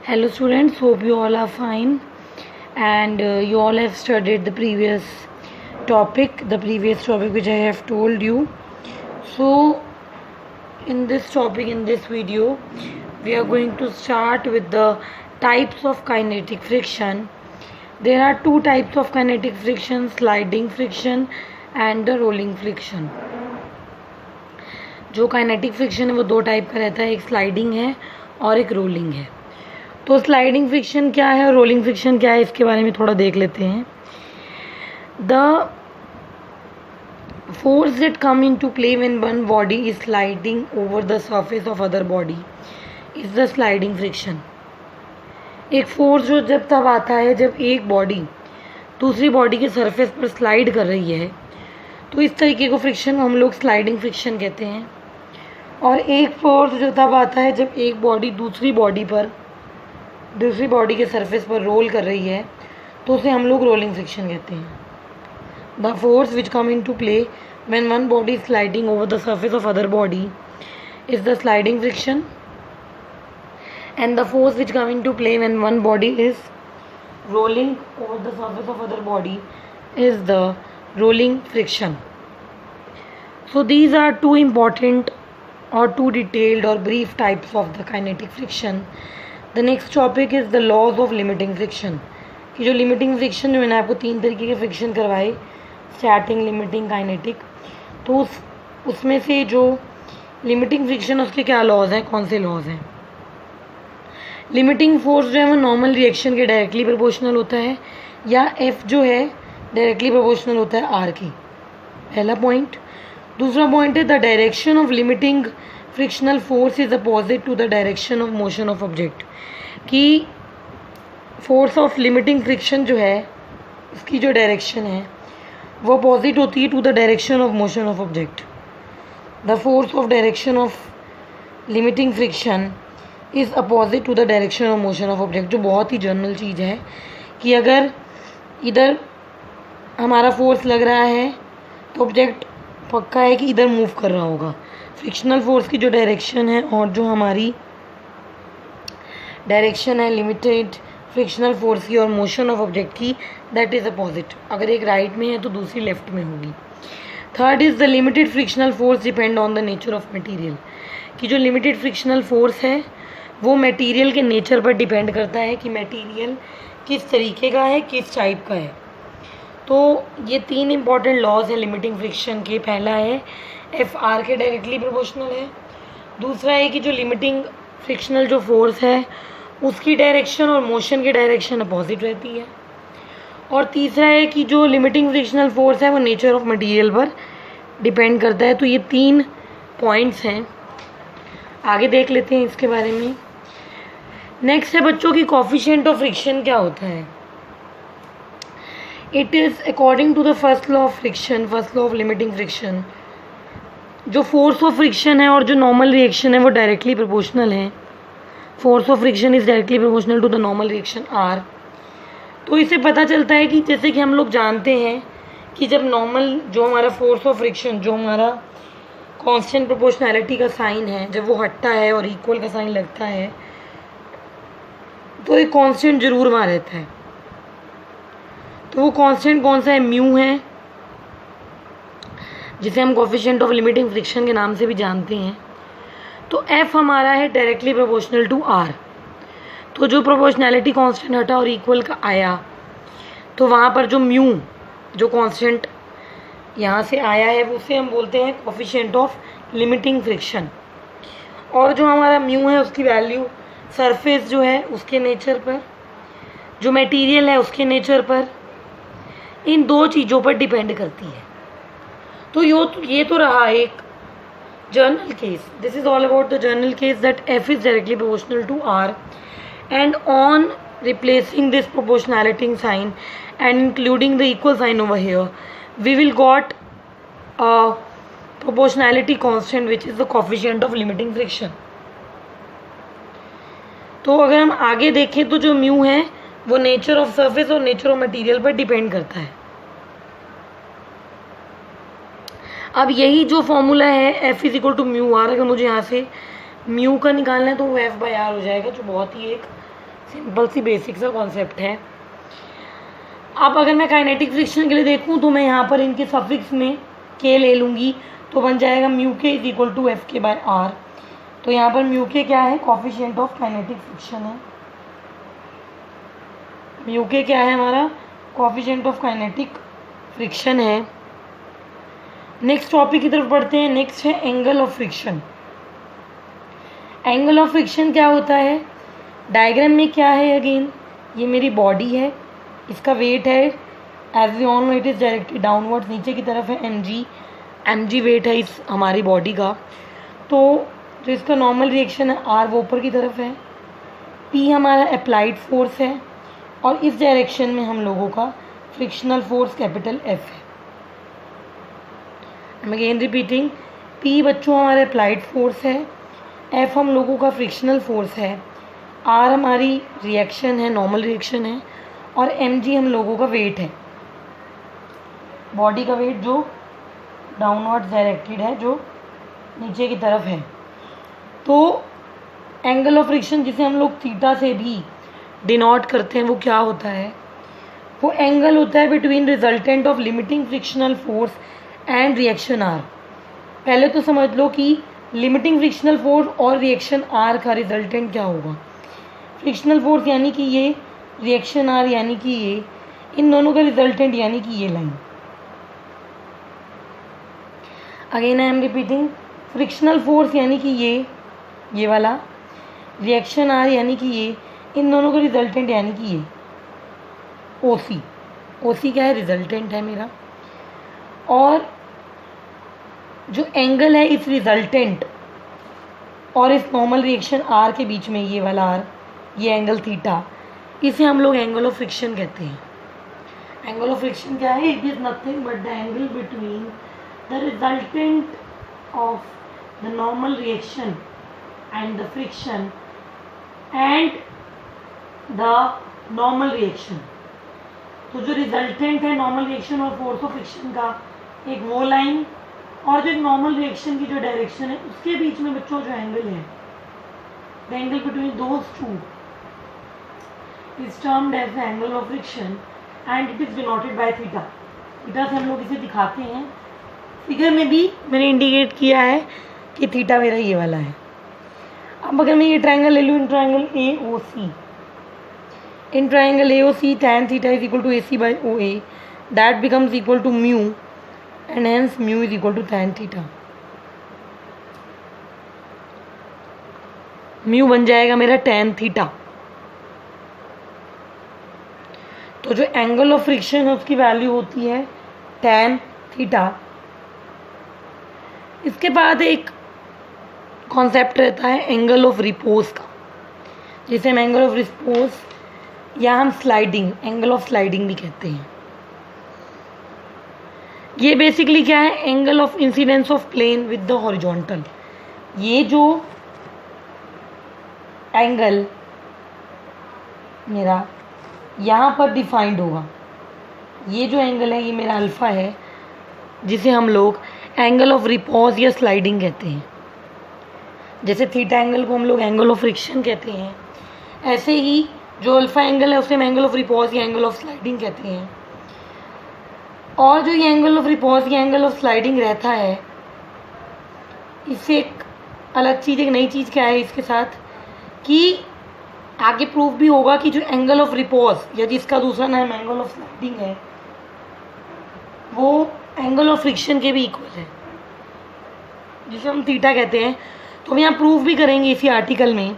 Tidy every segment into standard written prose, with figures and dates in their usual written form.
Hello students, hope you all are fine and you all have studied the previous topic which I have told you. So in this topic, in this video, we are going to start with the types of kinetic friction. There are two types of kinetic friction, sliding friction and the rolling friction. जो kinetic friction है वो दो type का रहता है, एक sliding है और एक रोलिंग है. तो स्लाइडिंग फ्रिक्शन क्या है और रोलिंग फ्रिक्शन क्या है, इसके बारे में थोड़ा देख लेते हैं. The force that come into play when one body is sliding over the surface of other body is the sliding friction. एक फोर्स जो जब तब आता है जब एक बॉडी दूसरी बॉडी के सरफेस पर स्लाइड कर रही है, तो इस तरीके को फ्रिक्शन हम लोग स्लाइडिंग फ्रिक्शन कहते हैं. और एक फोर्स जो तब आता है जब एक बॉडी दूसरी बॉडी के सरफेस पर रोल कर रही है, तो उसे हम लोग रोलिंग फ्रिक्शन कहते हैं. The force which come in to play when one body is sliding over the surface of other body is the sliding friction, and the force which come in to play when one body is rolling over the surface of other body is the rolling friction. So these are two important or two detailed or brief types of the kinetic friction. The next topic is the laws of limiting friction. कि जो limiting friction जो मैंने आपको तीन तरीके के friction करवाए, static, limiting, kinetic, तो उसमें से जो limiting friction उसके क्या लॉज हैं, कौन से लॉज हैं. लिमिटिंग फोर्स जो है वो नॉर्मल रिएक्शन के डायरेक्टली प्रोपोर्शनल होता है, या एफ जो है डायरेक्टली प्रोपोर्शनल होता है आर की. पहला पॉइंट. दूसरा पॉइंट है the direction of limiting frictional force is opposite to the direction of motion of object. कि फोर्स ऑफ लिमिटिंग फ्रिक्शन जो है इसकी जो डायरेक्शन है वो अपोजिट होती है to the direction of motion of object. The force of direction of limiting friction is opposite to the direction of motion of object, जो बहुत ही जनरल चीज़ है कि अगर इधर हमारा फोर्स लग रहा है तो ऑब्जेक्ट पक्का है कि इधर मूव कर रहा होगा. फ्रिक्शनल फोर्स की जो डायरेक्शन है और जो हमारी डायरेक्शन है लिमिटेड फ्रिक्शनल फोर्स की और मोशन ऑफ ऑब्जेक्ट की, दैट इज़ अपोजिट. अगर एक राइट में है तो दूसरी लेफ्ट में होगी. Third is the limited frictional force depend on the nature of material. कि जो लिमिटेड फ्रिक्शनल फोर्स है वो मटेरियल के नेचर पर डिपेंड करता है कि मटेरियल किस तरीके का है, किस टाइप का है. तो ये तीन इंपॉर्टेंट लॉज है लिमिटिंग फ्रिक्शन के. पहला है एफ आर के डायरेक्टली प्रोपोर्शनल है. दूसरा है कि जो लिमिटिंग फ्रिक्शनल जो फोर्स है उसकी डायरेक्शन और मोशन की डायरेक्शन अपोजिट रहती है. और तीसरा है कि जो लिमिटिंग फ्रिक्शनल फोर्स है वो नेचर ऑफ मटेरियल पर डिपेंड करता है. तो ये तीन पॉइंट्स हैं, आगे देख लेते हैं इसके बारे में. नेक्स्ट है बच्चों की कोफिशिएंट ऑफ फ्रिक्शन क्या होता है. It is according to the first law of friction, first law of limiting friction, जो फोर्स ऑफ फ्रिक्शन है और जो नॉर्मल रिएक्शन है वो डायरेक्टली प्रोपोर्शनल है. Force of friction is directly proportional to the normal reaction R. तो इससे पता चलता है कि जैसे कि हम लोग जानते हैं कि जब नॉर्मल जो हमारा फोर्स ऑफ फ्रिक्शन जो हमारा कांस्टेंट प्रोपोर्शनैलिटी का साइन है, जब वो हटता है और इक्वल का साइन लगता है तो एक कांस्टेंट जरूर वहाँ रहता है. तो वो कांस्टेंट कौन सा है, म्यू है, जिसे हम कोफिशिएंट ऑफ लिमिटिंग फ्रिक्शन के नाम से भी जानते हैं. तो एफ हमारा है डायरेक्टली प्रोपोर्शनल टू आर. तो जो प्रोपोर्शनैलिटी कांस्टेंट हटा और इक्वल का आया तो वहाँ पर जो म्यू जो कांस्टेंट यहाँ से आया है उसे हम बोलते हैं कोफिशिएंट ऑफ लिमिटिंग फ्रिक्शन. और जो हमारा म्यू है उसकी वैल्यू सरफेस जो है उसके नेचर पर, जो मटेरियल है उसके नेचर पर, इन दो चीज़ों पर डिपेंड करती है. तो ये तो रहा एक general case. This is all about the general case that F is directly proportional to R, and on replacing this proportionality sign and including the equal sign over here, we will got a proportionality constant which is the coefficient of limiting friction. तो अगर हम आगे देखें तो जो mu है वो nature of surface और नेचर ऑफ मटेरियल पर डिपेंड करता है. अब यही जो फॉर्मूला है F is equal to mu R, अगर मुझे यहाँ से म्यू का निकालना है तो वो एफ बाई आर हो जाएगा, जो बहुत ही एक सिंपल सी बेसिक सा कॉन्सेप्ट है। अब अगर मैं काइनेटिक फ्रिक्शन के लिए देखूं तो मैं यहाँ पर इनके सफिक्स में के ले लूँगी, तो बन जाएगा म्यू के इज इक्वल टू एफ के बाय आर। तो यहाँ पर म्यू के क्या है, कोफिशिएंट ऑफ काइनेटिक फ्रिक्शन है। म्यू के क्या है हमारा, कोफिशिएंट ऑफ काइनेटिक फ्रिक्शन है। नेक्स्ट टॉपिक की तरफ बढ़ते हैं। नेक्स्ट है angle of friction. Angle of friction क्या होता है, डायग्राम में क्या है, अगेन ये मेरी बॉडी है, इसका वेट है, as we all know it is directly downward, नीचे की तरफ है mg वेट है इस हमारी बॉडी का। तो जो इसका नॉर्मल रिएक्शन है r वो ऊपर की तरफ है, p हमारा अप्लाइड फोर्स है, और इस डायरेक्शन में हम लोगों का फ्रिक्शनल फोर्स कैपिटल F है। I'm again रिपीटिंग, p बच्चों हमारे अप्लाइड फोर्स है, F हम लोगों का फ्रिक्शनल फोर्स है, R हमारी रिएक्शन है, नॉर्मल रिएक्शन है, और mg हम लोगों का वेट है, बॉडी का वेट जो डाउनवर्ड डायरेक्टेड है, जो नीचे की तरफ है। तो एंगल ऑफ फ्रिक्शन जिसे हम लोग थीटा से भी डिनोट करते हैं वो क्या होता है, वो एंगल होता है between resultant of limiting frictional force and reaction R. पहले तो समझ लो कि लिमिटिंग फ्रिक्शनल फोर्स और रिएक्शन आर का रिजल्टेंट क्या होगा। फ्रिक्शनल फोर्स यानी कि ये, रिएक्शन आर यानी कि ये, इन दोनों का रिजल्टेंट यानी कि ये line. Again I am repeating, frictional force यानी कि ये वाला, रिएक्शन आर यानी कि ये, इन दोनों का रिजल्टेंट यानी कि ये ओसी क्या है, रिजल्टेंट है मेरा। और जो एंगल है इस रिजल्टेंट और इस नॉर्मल रिएक्शन आर के बीच में, ये वाला आर, ये एंगल थीटा, इसे हम लोग एंगल ऑफ फ्रिक्शन कहते हैं। एंगल ऑफ फ्रिक्शन क्या है, it is nothing but the angle between the resultant of the normal reaction and the friction and the normal reaction. तो जो रिजल्टेंट है नॉर्मल रिएक्शन और फोर्स ऑफ फ्रिक्शन का, एक वो लाइन, और जो नॉर्मल रिएक्शन की जो डायरेक्शन है उसके बीच में बच्चों जो एंगल है, the angle between those two is termed as the angle of friction and it is denoted by theta. Theta से हम लोग इसे दिखाते हैं, फिगर में भी मैंने इंडिकेट किया है कि थीटा मेरा ये वाला है। अब अगर मैं ये ट्रायंगल ले लूँ, in triangle AOC, in triangle AOC tan theta is equal to AC by OA, that becomes equal to mu, and hence mu is equal to tan theta. mu बन जाएगा मेरा tan theta। तो जो angle of friction है उसकी value होती है tan theta। इसके बाद एक कॉन्सेप्ट रहता है एंगल ऑफ रिपोज का, जिसे हम एंगल ऑफ रिपोज या हम स्लाइडिंग, एंगल ऑफ स्लाइडिंग भी कहते हैं। ये बेसिकली क्या है, angle of incidence of plane with the horizontal. ये जो एंगल मेरा यहाँ पर डिफाइंड होगा, ये जो एंगल है ये मेरा अल्फा है, जिसे हम लोग एंगल ऑफ रिपोज या स्लाइडिंग कहते हैं। जैसे थीटा एंगल को हम लोग एंगल ऑफ फ्रिक्शन कहते हैं, ऐसे ही जो अल्फा एंगल है उसे हम एंगल ऑफ रिपोज या एंगल ऑफ स्लाइडिंग कहते हैं। और जो ये एंगल ऑफ रिपोज या एंगल ऑफ स्लाइडिंग रहता है, इससे एक अलग चीज़, एक नई चीज़ क्या है इसके साथ, कि आगे प्रूफ भी होगा कि जो एंगल ऑफ रिपोज या जिसका दूसरा नाम एंगल ऑफ स्लाइडिंग है, वो एंगल ऑफ फ्रिक्शन के भी इक्वल है, जिसे हम थीटा कहते हैं। तो हम यहाँ प्रूफ भी करेंगे इसी आर्टिकल में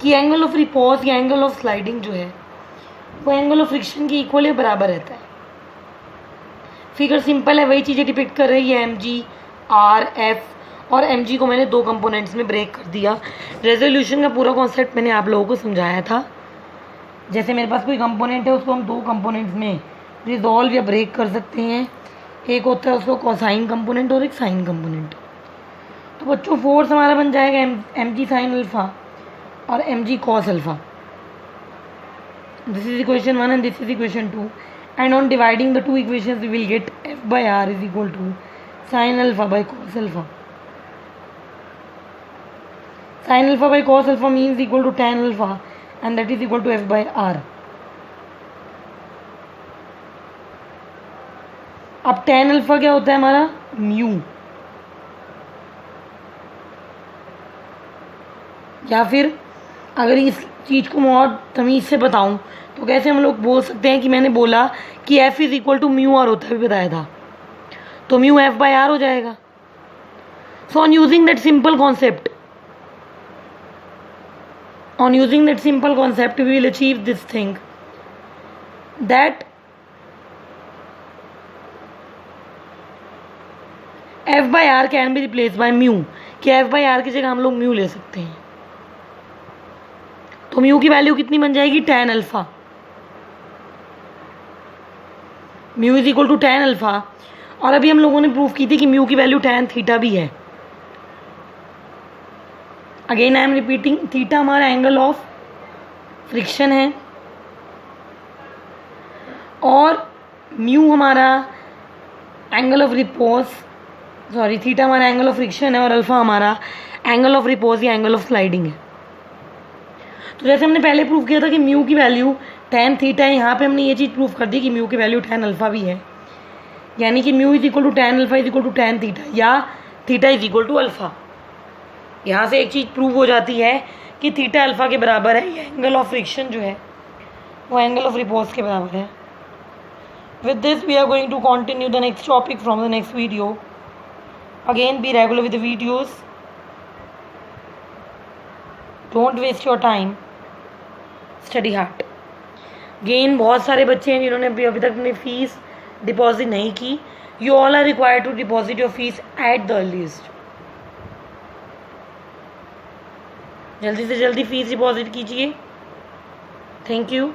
कि एंगल ऑफ रिपोज या एंगल ऑफ स्लाइडिंग जो है वो एंगल ऑफ फ्रिक्शन के इक्वल या बराबर रहता है। फिगर सिंपल है, वही चीज़ें डिपिक्ट कर रही है, mg, r, f, और mg को मैंने दो कंपोनेंट्स में ब्रेक कर दिया। रेजोल्यूशन का पूरा कॉन्सेप्ट मैंने आप लोगों को समझाया था। जैसे मेरे पास कोई कंपोनेंट है, उसको हम दो कंपोनेंट्स में रिजॉल्व या ब्रेक कर सकते हैं। एक होता है उसको कोसाइन कंपोनेंट और एक साइन कंपोनेंट। तो बच्चों फोर्स हमारा बन जाएगा mg साइन अल्फा और mg cos alpha. This is equation 1 and this is equation 2, and on dividing the two equations we will get f by r is equal to sin alpha by cos alpha. Sine alpha by cos alpha means equal to tan alpha and that is equal to f by R. अब tan alpha क्या होता है हमारा? Mu. या फिर अगर इस चीज़ को मैं और तमीज़ से बताऊं तो कैसे हम लोग बोल सकते हैं कि मैंने बोला कि f is equal to mu R होता है, भी बताया था, तो म्यू f बाई आर हो जाएगा. So on using that simple concept we will achieve this thing that f by R can be replace by mu, कि f बाई आर की जगह हम लोग म्यू ले सकते हैं. तो म्यू की वैल्यू कितनी बन जाएगी? tan alpha. Mu is equal to tan alpha. और अभी हम लोगों ने प्रूव की थी कि म्यू की वैल्यू tan थीटा भी है. Again I am repeating, theta हमारा एंगल ऑफ फ्रिक्शन है और म्यू हमारा angle of repose, sorry theta हमारा एंगल ऑफ फ्रिक्शन है और अल्फा हमारा एंगल ऑफ रिपोज या एंगल ऑफ स्लाइडिंग है. तो जैसे हमने पहले प्रूव किया था कि म्यू की वैल्यू tan थीटा है, यहाँ पे हमने ये चीज़ प्रूव कर दी कि म्यू की वैल्यू tan अल्फा भी है, यानी कि mu is equal to tan alpha is equal to tan theta या theta is equal to alpha. यहाँ से एक चीज़ प्रूव हो जाती है कि थीटा अल्फा के बराबर है, या एंगल ऑफ फ्रिक्शन जो है वो एंगल ऑफ रिपोज के बराबर है. With this we are going to continue the next topic from the next video. Again be regular with the videos. Don't waste your time, study hard. गेन बहुत सारे बच्चे हैं जिन्होंने अभी तक अपनी फीस डिपॉजिट नहीं की. You all are required to deposit your fees at the earliest. जल्दी से जल्दी फीस डिपॉजिट कीजिए. Thank you.